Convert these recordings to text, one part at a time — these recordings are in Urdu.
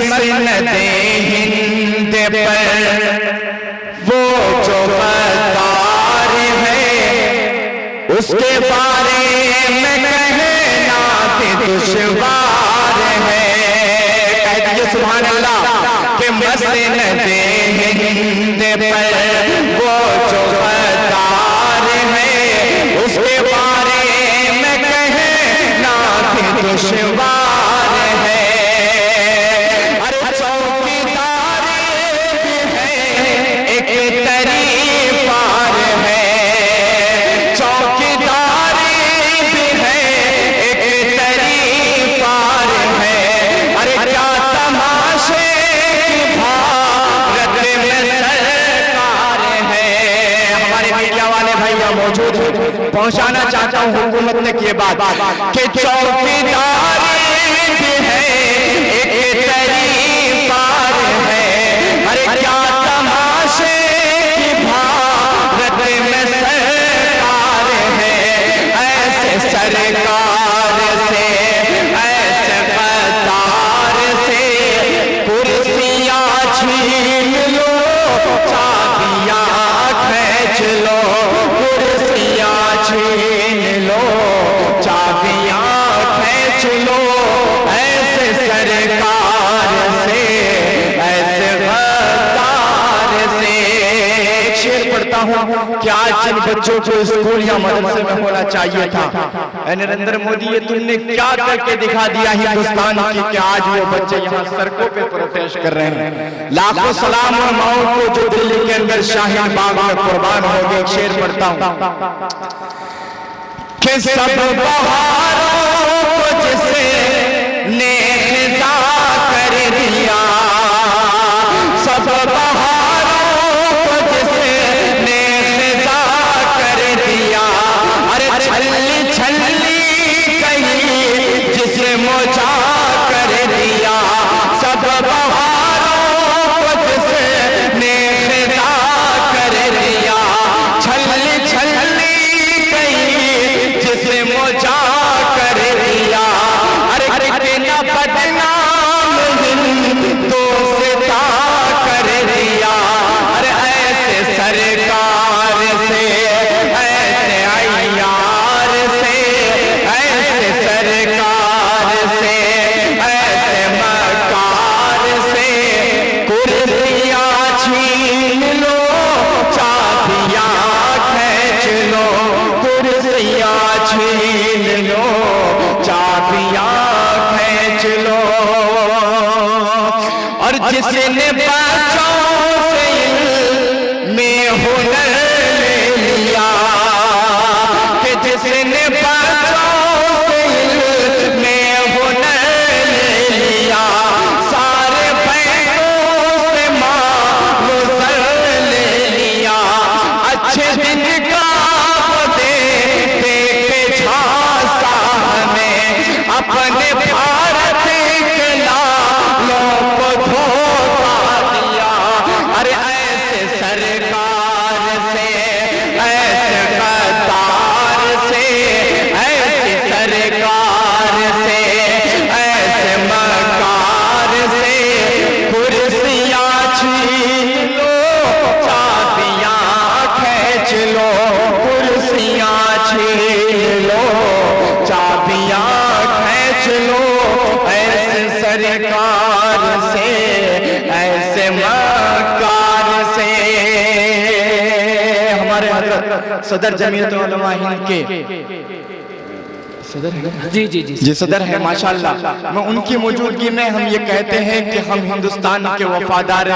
مسند ہند پر وہ جو غدار ہے اس کے بارے میں کہنا بھی دشوار ہے۔ کہہ دیجئے سبحان اللہ کہ مسند ہند پر وہ جو غدار ہے اس کے بارے میں کہنا بھی دشوار ہے۔ پہنچانا چاہتا ہوں حکومت تک یہ بات کہ چوکیداری بھی ہے ایک طریقار ہے۔ ارے کیا تماشے کی بھارت میں سرکار ہے۔ ایسے سرکار سے ایسے غدار سے کرسیاں چھین لو چابیاں کھینچ لو، چھین لو چابیاں کھینچ لو، ایسے سرکار سے ایسے غدار سے۔ ایک شعر پڑھتا ہوں کہ آج جن بچوں کو اسکول یا مدرسے میں ہونا چاہیے تھا، اے نریندر مودی یہ تم نے کیا کر کے دکھا دیا ہندوستان کی کہ آج وہ بچے یہاں سڑکوں پہ پروٹیسٹ کر رہے ہیں۔ لاکھوں سلام اور ماؤں کو جو دلی کے اندر شاہین باغ میں قربان ہو گئے۔ ایک شعر پڑھتا ہوں کہ سب بہاروں کو جسے نے خزاں کر دیا، سب بہاروں کو جسے نے خزاں کر دیا، ارے چھلی چھلی کہیں جسے موجا کر دیا، سب بہاروں کو جسے نے خزاں کر دیا، چھلی چھلی جسے موجا کر دیا، ارے کتنا بدنام ہندوستاں کر دیا، ارے ایسے سرکار سے ایسے عیار سے ایسے سرکار سے ایسے مکار سے کرسیاں چھین لو چابیاں کھینچ لو، کرسیاں چھین لو چابیاں کھینچ لو۔ اور جس نے بچوں سے علم ہنر لے لیا، کہ جس نے بچوں سے علم ہنر لے لیا، سارے بینوں سے مال و زر لے لیا، اچھے دن کا اپنے بھارت کے لالوں کو دھوکا دیا، ارے ایسے سرکار سے ایسے غدار سے ایسے سرکار سے ایسے مکار سے کرسیاں چھین لو چابیاں کھینچ لو، کرسیاں چھین لو چابیاں کھینچ لو، ایسے سرکار سے ایسے مکار سے۔ ہمارے حضرت صدر جمعیت علماء ہند کے صدر ہے جی صدر ہے ماشاءاللہ، میں ان کی موجودگی میں ہم یہ کہتے ہیں کہ ہم ہندوستان کے وفادار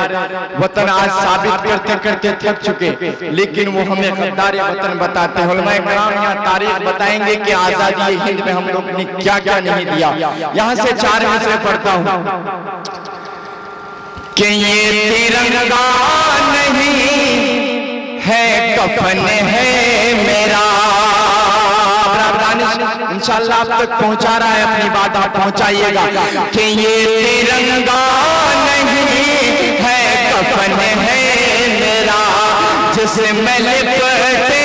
وطن آج ثابت کرتے کرتے تھک چکے، لیکن وہ ہمیں غدار وطن بتاتے ہیں۔ علماء کرام یہاں تاریخ بتائیں گے کہ آزادی ہند میں ہم لوگ نے کیا کیا نہیں دیا۔ یہاں سے 4 مصرے پڑھتا ہوں کہ یہ ترنگا نہیں ہے کفن ہے میرا، انشاءاللہ آپ تک پہنچا رہا ہے، اپنی بات آپ پہنچائیے گا کہ یہ ترنگا نہیں ہے کفن ہے میرا، جس میں لپٹے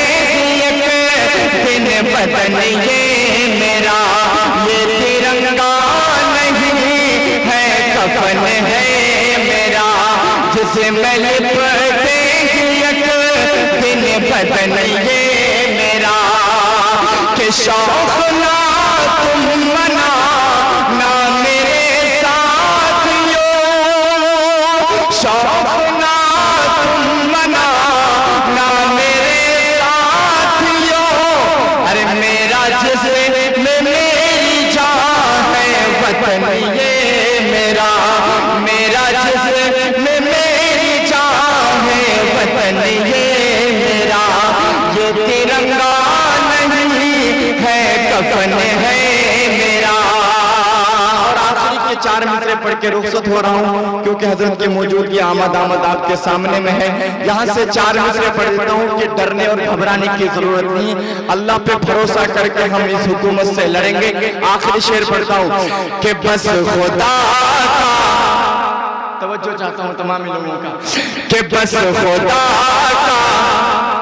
ایک دن بدن یہ میرا، یہ ترنگا نہیں ہے کفن ہے میرا جسے میں لپٹے یک دن بدن یہ میرا کہ شوق نہ تم منا نہ میرے ساتھیوں شوق نہ تم منا نہ میرے ساتھیوں ارے میرا جسے میں میری جان ہے وطن یہ میرا میرا جسے میں میری جان ہے وطن یہ میرا یہ ترنگا نہیں ہے کفن ہے میرا اور آخری کے 4 مصرے پڑھ کے رخصت ہو رہا ہوں کیونکہ حضرت کی موجودگی آمد آپ کے سامنے میں ہے یہاں سے 4 مصرے پڑھ دیتا ہوں کہ ڈرنے اور گھبرانے کی ضرورت نہیں اللہ پہ بھروسہ کر کے ہم اس حکومت سے لڑیں گے آخری شعر پڑھتا ہوں کہ بس خدا کا توجہ چاہتا ہوں تمام لوگوں کا کہ بس خدا کا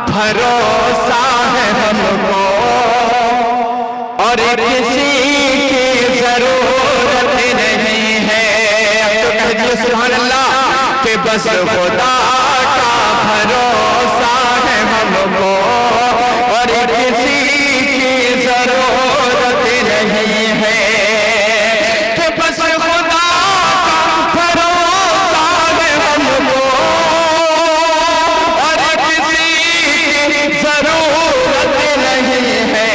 بھروسہ ہے ہم کو اور کسی کی ضرورت نہیں ہے اب تو کہہ دیئے سبحان اللہ کہ بس خدا کا بھروسہ ہے ہم کو اور کسی کی ضرورت نہیں ہے کہ بس خدا کا بھروسہ ہے ہم کو اور کسی کی ضرورت نہیں ہے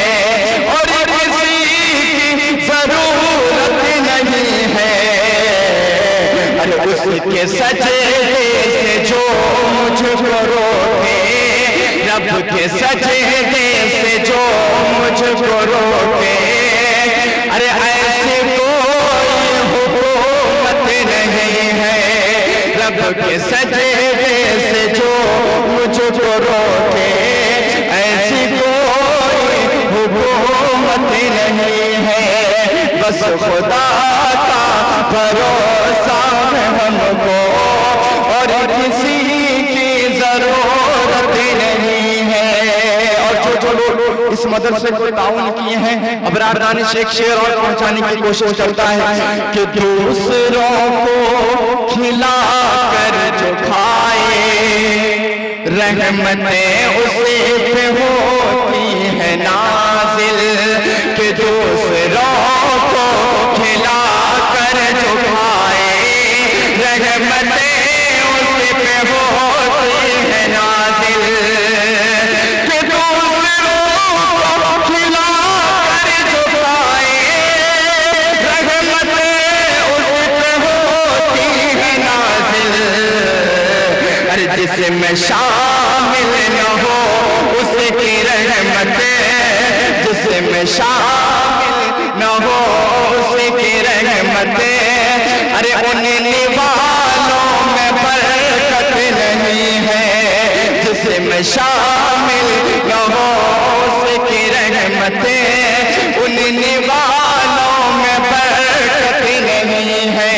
اور کسی کی ضرورت نہیں ہے ارے اس کے سجدے سے جو مجھ کو روکے رب کے سجدے سے جو مجھ کو روکے ارے ایسے کوئی حکومت نہیں ہے رب کے سجدے سے جو مجھ کو روکے ایسی کوئی حکومت نہیں ہے بس خدا کا بھروسہ ہے ہم کو اور کسی کی ضرورت نہیں ہے اور جو لوگ اس مدرسے کو تعاون کیے ہیں ابرار دانش ایک شعر اور پہنچانے کی کوشش کرتا ہے کہ دوسروں کو کھلا کر جو کھائے رحمتیں اسی پہ ہوتی ہے نازل کہ دوسروں کو کھلا کر جو کھائے رحمتیں اسی پہ ہوتی ہے نازل کہ دوسروں کو کھلا کر جو کھائے رحمتیں اسی پہ ہوتی ہے نازل ارے جس میں شامل نہ ہو اس کی رحمتیں جس میں شامل نہ ہو اس کی رحمتیں ارے ان نوالوں میں برکت نہیں ہے جس میں شامل نہ ہو اس کی رحمتیں ان نوالوں میں برکت نہیں ہے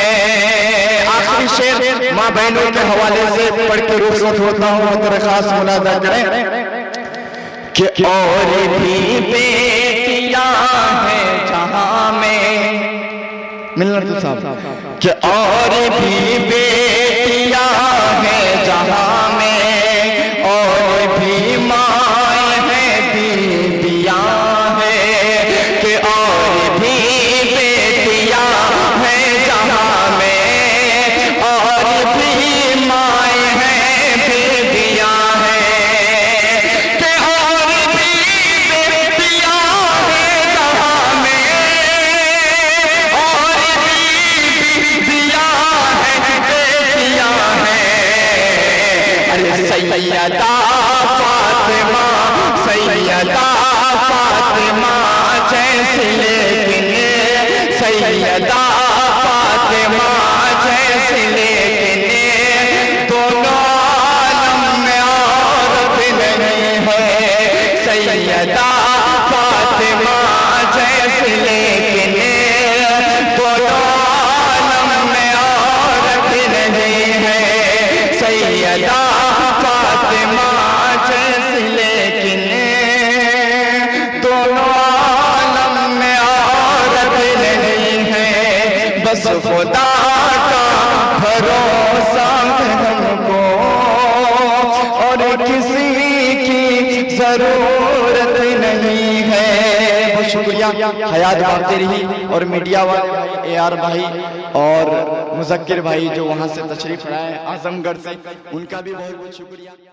آخری شعر ماں بہنوں کے حوالے سے پڑھ کے رخصت ہوتا ہوں درخواست ملاحظہ کریں کہ اور بھی بیٹیاں ہیں جہاں میں ملنا تو صاحب کہ اور بھی بیٹیاں ہیں جہاں میں اور بھی ماں ہیں بیبیاں ہیں کہ اور بھی بیٹیاں ہیں جہاں میں اور بھی ماں ہیں بیبیاں ہیں کہ اور بھی بیٹیاں ہیں جہاں میں اور بھی بیبیاں ہیں بیٹیاں ہیں ارے سیدہ فاطمہ سیدہ فاطمہ جیسی لیکن سیدہ فاطمہ جیسی لیکن دونوں عالم میں عورت نہیں ہے سیدہ فاطمہ جیسی لیکن دونوں عالم میں عورت نہیں ہے سیدہ فاطمہ جیسی لیکن دونوں عالم میں عورت نہیں ہے بس خدا کا کسی کی ضرورت نہیں ہے۔ بہت شکریہ، حیات باقی رہی، اور میڈیا والے اے آر بھائی اور مذکر بھائی جو وہاں سے تشریف لائے اعظم گڑھ سے، ان کا بھی بہت بہت شکریہ۔